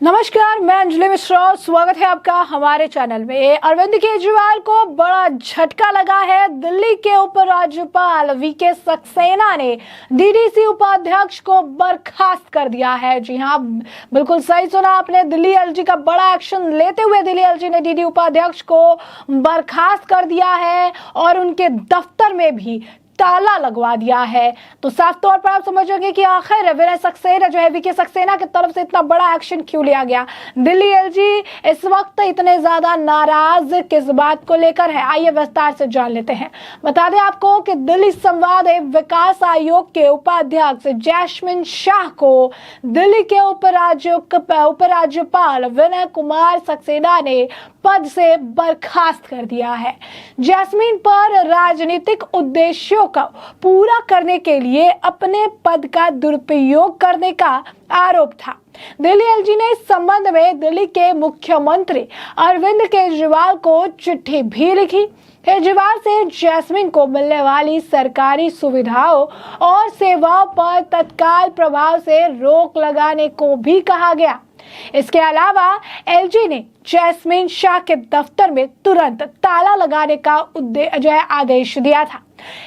नमस्कार, मैं अंजलि मिश्रा। स्वागत है आपका हमारे चैनल में। अरविंद केजरीवाल को बड़ा झटका लगा है। दिल्ली के उपराज्यपाल वीके सक्सेना ने डीडीसी उपाध्यक्ष को बर्खास्त कर दिया है। जी हाँ, बिल्कुल सही सुना आपने। दिल्ली एलजी का बड़ा एक्शन लेते हुए दिल्ली एलजी ने डीडी उपाध्यक्ष को बर्खास्त कर दिया है और उनके दफ्तर में भी ताला लगवा दिया है। तो साफ तौर पर आप समझोगे कि आखिर विनय सक्सेना जो है, वीके सक्सेना की तरफ से इतना बड़ा एक्शन क्यों लिया गया। दिल्ली एलजी इस वक्त इतने ज्यादा नाराज किस बात को लेकर है, आइए विस्तार से जान लेते हैं। बता दें आपको कि दिल्ली संवाद एवं विकास आयोग के उपाध्यक्ष जैस्मिन शाह को दिल्ली के उपराज्यपाल विनय कुमार सक्सेना ने पद से बर्खास्त कर दिया है। जैस्मिन पर राजनीतिक उद्देश्यों का पूरा करने के लिए अपने पद का दुरुपयोग करने का आरोप था। दिल्ली एलजी ने इस संबंध में दिल्ली के मुख्यमंत्री अरविंद केजरीवाल को चिट्ठी भी लिखी। केजरीवाल से जैस्मिन को मिलने वाली सरकारी सुविधाओं और सेवाओं पर तत्काल प्रभाव से रोक लगाने को भी कहा गया। इसके अलावा एलजी ने जैस्मिन शाह के दफ्तर में तुरंत ताला लगाने का आदेश दिया था।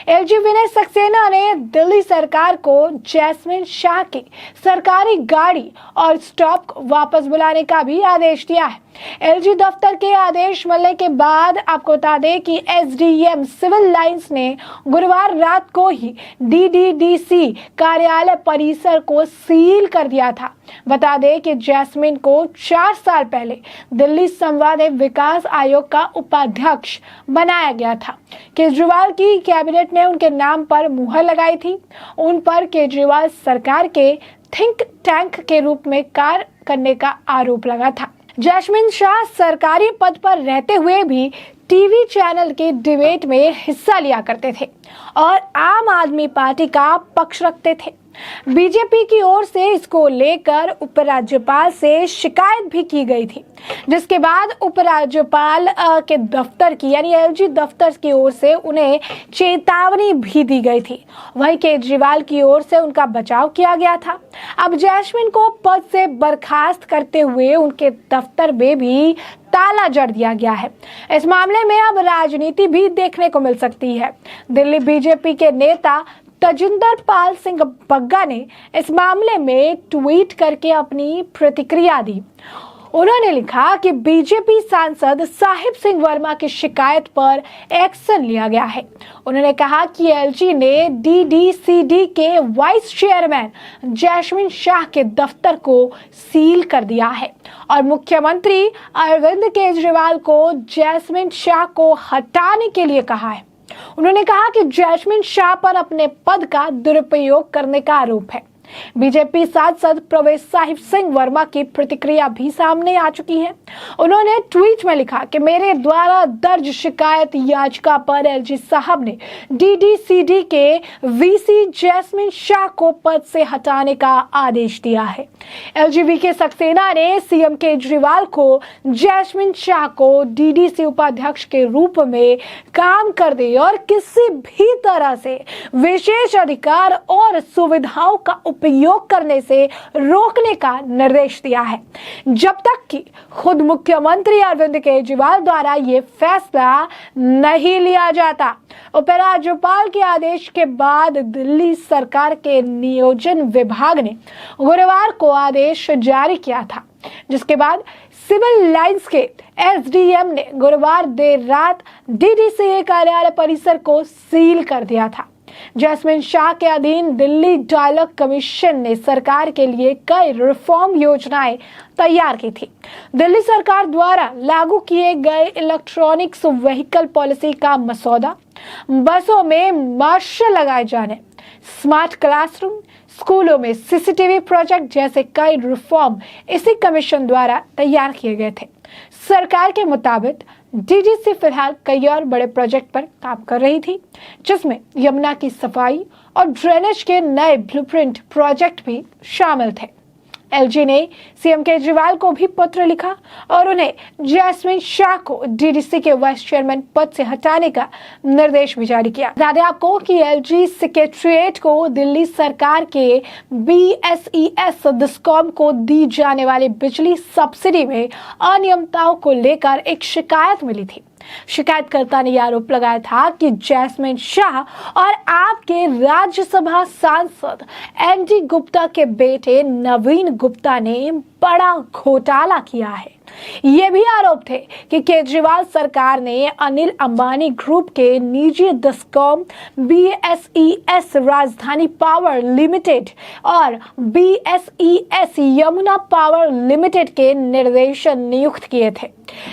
एलजी विनय सक्सेना ने दिल्ली सरकार को जैस्मिन शाह की सरकारी गाड़ी और स्टॉप वापस बुलाने का भी आदेश दिया है। एलजी दफ्तर के आदेश मिलने के बाद आपको बता दें कि एसडीएम सिविल लाइंस ने गुरुवार रात को ही डीडीडीसी कार्यालय परिसर को सील कर दिया था। बता दें कि जैस्मिन को 4 साल पहले दिल्ली संवाद एवं विकास आयोग का उपाध्यक्ष बनाया गया था। केजरीवाल की कैबिनेट ने उनके नाम पर मुहर लगाई थी। उन पर केजरीवाल सरकार के थिंक टैंक के रूप में कार्य करने का आरोप लगा था। जैस्मिन शाह सरकारी पद पर रहते हुए भी टीवी चैनल के डिबेट में हिस्सा लिया करते थे और आम आदमी पार्टी का पक्ष रखते थे। बीजेपी की ओर से इसको लेकर उपराज्यपाल से शिकायत भी की गई थी, जिसके बाद उपराज्यपाल के दफ्तर की यानी एलजी दफ्तर की ओर से उन्हें चेतावनी भी दी गई थी। वहीं केजरीवाल की ओर से उनका बचाव किया गया था। अब जैस्मिन को पद से बर्खास्त करते हुए उनके दफ्तर में भी ताला जड़ दिया गया है। इस मामले में अब राजनीति भी देखने को मिल सकती है। दिल्ली बीजेपी के नेता तजिंदर पाल सिंह बग्गा ने इस मामले में ट्वीट करके अपनी प्रतिक्रिया दी। उन्होंने लिखा कि बीजेपी सांसद साहिब सिंह वर्मा की शिकायत पर एक्शन लिया गया है। उन्होंने कहा कि एलजी ने डीडीसीडी के वाइस चेयरमैन जैस्मिन शाह के दफ्तर को सील कर दिया है और मुख्यमंत्री अरविंद केजरीवाल को जैस्मिन शाह को हटाने के लिए कहा है। उन्होंने कहा कि जैस्मिन शाह पर अपने पद का दुरुपयोग करने का आरोप है। बीजेपी सांसद प्रवेश साहिब सिंह वर्मा की प्रतिक्रिया भी सामने आ चुकी है। उन्होंने ट्वीट में लिखा कि मेरे द्वारा दर्ज शिकायत याचिका पर एलजी साहब ने डीडीसीडी के वीसी जैस्मिन शाह को पद से हटाने का आदेश दिया है। एलजी वीके सक्सेना ने सीएम केजरीवाल को जैस्मिन शाह को डीडीसी उपाध्यक्ष के रूप में काम करने और किसी भी तरह से विशेष अधिकार और सुविधाओं का उपयोग करने से रोकने का निर्देश दिया है, जब तक कि खुद मुख्यमंत्री अरविंद केजरीवाल द्वारा ये फैसला नहीं लिया जाता। उपराज्यपाल के आदेश के बाद दिल्ली सरकार के नियोजन विभाग ने गुरुवार को आदेश जारी किया था, जिसके बाद सिविल लाइंस के एसडीएम ने गुरुवार देर रात डीडीसी कार्यालय परिसर को सील कर दिया था। जैस्मिन शाह के अधीन दिल्ली डायलॉग कमीशन ने सरकार के लिए कई रिफॉर्म योजनाएं तैयार की थी। दिल्ली सरकार द्वारा लागू किए गए इलेक्ट्रॉनिक्स व्हीकल पॉलिसी का मसौदा, बसों में मार्शल लगाए जाने, स्मार्ट क्लासरूम, स्कूलों में सीसीटीवी प्रोजेक्ट जैसे कई रिफॉर्म इसी कमीशन द्वारा तैयार किए गए थे। सरकार के मुताबिक डीडीसी फिलहाल कई और बड़े प्रोजेक्ट पर काम कर रही थी, जिसमें यमुना की सफाई और ड्रेनेज के नए ब्लूप्रिंट प्रोजेक्ट भी शामिल थे। एलजी ने सीएम केजरीवाल को भी पत्र लिखा और उन्हें जैस्मिन शाह को डीडीसी के वाइस चेयरमैन पद से हटाने का निर्देश भी जारी किया। बता दें आपको कि एलजी सेक्रेटरीट को दिल्ली सरकार के बीएसईएस डिस्कॉम को दी जाने वाली बिजली सब्सिडी में अनियमितताओं को लेकर एक शिकायत मिली थी। शिकायतकर्ता ने यह आरोप लगाया था कि जैस्मिन शाह और आपके राज्यसभा सांसद एनडी गुप्ता के बेटे नवीन गुप्ता ने बड़ा घोटाला किया है। ये भी आरोप थे कि केजरीवाल सरकार ने अनिल अंबानी ग्रुप के निजी डिस्कॉम बीएसईएस राजधानी पावर लिमिटेड और बीएसईएस यमुना पावर लिमिटेड के निर्देशन नियुक्त किए थे।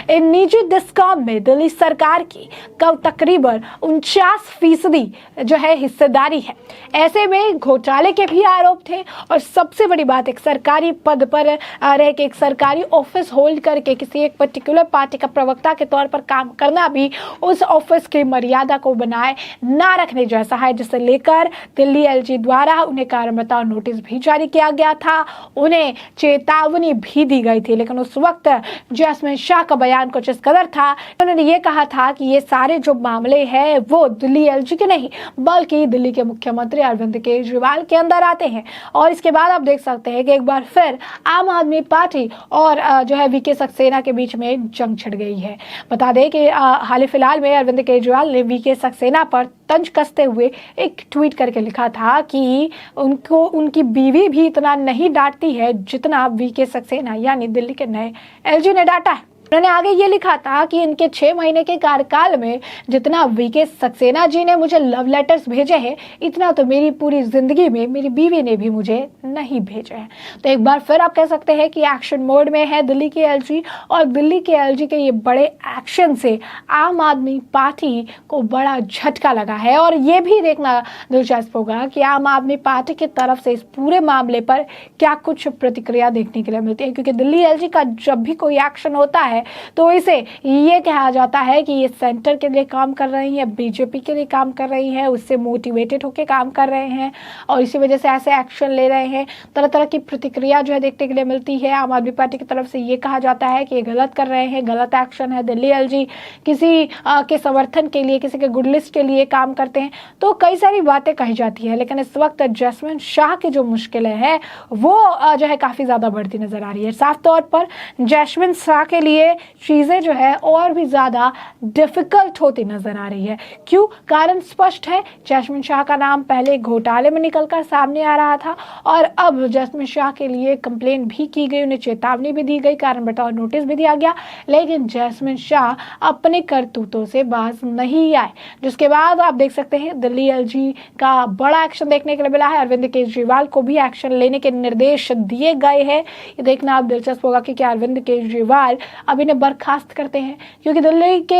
इन निजी डिस्कॉम में दिल्ली सरकार की तकरीबन 49% जो है हिस्सेदारी है। ऐसे में घोटाले के भी आरोप थे और सबसे बड़ी बात, एक सरकारी पद पर रह के, एक सरकारी ऑफिस होल्ड करके किसी एक पर्टिकुलर पार्टी का प्रवक्ता के तौर पर काम करना भी उस ऑफिस की मर्यादा को बनाए ना रखने जैसा है, जिसे लेकर दिल्ली एलजी द्वारा उन्हें कारण बताओ नोटिस भी जारी किया गया था, उन्हें चेतावनी भी दी गई थी। लेकिन उस वक्त जैस्मिन शाह का बयान कुछ इस कदर था, उन्होंने ये कहा था कि ये सारे जो मामले हैं वो दिल्ली एलजी के नहीं बल्कि दिल्ली के मुख्यमंत्री अरविंद केजरीवाल के अंदर आते हैं। और इसके बाद आप देख सकते हैं कि एक बार फिर आम आदमी पार्टी और जो है वीके सक्सेना के बीच में जंग छिड़ गई है। बता दें कि हाल फिलहाल में अरविंद केजरीवाल ने वीके सक्सेना पर तंज कसते हुए एक ट्वीट करके लिखा था कि उनको उनकी बीवी भी इतना नहीं डांटती है जितना वीके सक्सेना यानी दिल्ली के नए एलजी ने डांटा है। उन्होंने आगे ये लिखा था कि इनके 6 महीने के कार्यकाल में जितना वीके सक्सेना जी ने मुझे लव लेटर्स भेजे हैं, इतना तो मेरी पूरी जिंदगी में मेरी बीवी ने भी मुझे नहीं भेजे हैं। तो एक बार फिर आप कह सकते हैं कि एक्शन मोड में है दिल्ली के एलजी, और दिल्ली के एलजी के ये बड़े एक्शन से आम आदमी पार्टी को बड़ा झटका लगा है। और ये भी देखना दिलचस्प होगा कि आम आदमी पार्टी की तरफ से इस पूरे मामले पर क्या कुछ प्रतिक्रिया देखने के लिए मिलती है, क्योंकि दिल्ली एलजी का जब भी कोई एक्शन होता है तो इसे ये कहा जाता है कि ये सेंटर के लिए काम कर रही है, बीजेपी के लिए काम कर रही है, उससे मोटिवेटेड होकर काम कर रहे हैं और इसी वजह से ऐसे एक्शन ले रहे हैं। तरह तरह की प्रतिक्रिया जो है देखने के लिए मिलती है। आम आदमी पार्टी की तरफ से ये कहा जाता है कि ये गलत कर रहे हैं, गलत एक्शन है, दिल्ली एलजी किसी के समर्थन के लिए, किसी के गुड लिस्ट के लिए काम करते हैं, तो कई सारी बातें कही जाती है। लेकिन इस वक्त जैस्मिन शाह की जो मुश्किलें हैं वो जो है काफी ज्यादा बढ़ती नजर आ रही है। साफ तौर पर जैस्मिन शाह के लिए चीजें जो है और भी ज्यादा डिफिकल्ट होती नजर आ रही है। क्यों? कारण स्पष्ट है। जैस्मिन शाह का नाम पहले घोटाले में निकलकर सामने आ रहा था और अब जैस्मिन शाह के लिए कंप्लेन भी की गई, उन्हें चेतावनी भी दी गई, कारण बताओ नोटिस भी दिया गया, लेकिन जैस्मिन शाह अपने करतूतों से बाज नहीं आए, जिसके बाद आप देख सकते हैं दिल्ली एलजी का बड़ा एक्शन देखने के लिए मिला है। अरविंद केजरीवाल को भी एक्शन लेने के निर्देश दिए गए हैं। ये देखना अब दिलचस्प होगा कि क्या अरविंद केजरीवाल अब इन्हें बर्खास्त करते हैं, क्योंकि दिल्ली के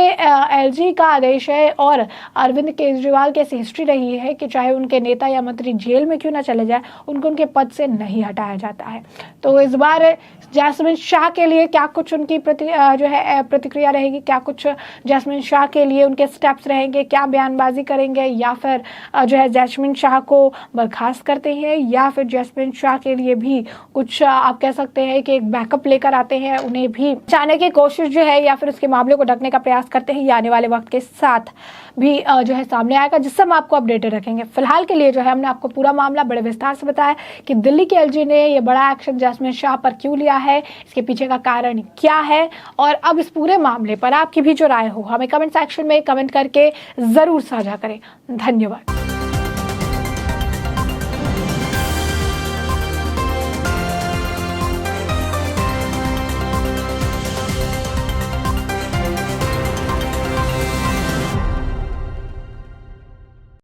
एलजी का आदेश है और अरविंद केजरीवाल की ऐसी हिस्ट्री रही है कि चाहे उनके नेता या मंत्री जेल में क्यों ना चले जाए, उनको उनके पद से नहीं हटाया जाता है। तो इस बार जैस्मिन शाह के लिए क्या कुछ उनकी प्रतिक्रिया रहेगी, क्या कुछ जैस्मिन शाह के लिए उनके स्टेप्स रहेंगे, क्या बयानबाजी करेंगे, या फिर जो है जैस्मिन शाह को बर्खास्त करते हैं, या फिर जैस्मिन शाह के लिए भी कुछ आप कह सकते हैं कि एक बैकअप लेकर आते हैं, उन्हें भी बचाने की कोशिश जो है या फिर उसके मामले को ढकने का प्रयास करते हैं। ये आने वाले वक्त के साथ भी जो है सामने आएगा, जिससे हम आपको अपडेटेड रखेंगे। फिलहाल के लिए जो है हमने आपको पूरा मामला बड़े विस्तार से बताया कि दिल्ली के एलजी ने ये बड़ा एक्शन जैस्मिन शाह पर क्यों लिया है, इसके पीछे का कारण क्या है, और अब इस पूरे मामले पर आपकी भी जो राय हो हमें कमेंट सेक्शन में कमेंट करके जरूर साझा करें। धन्यवाद।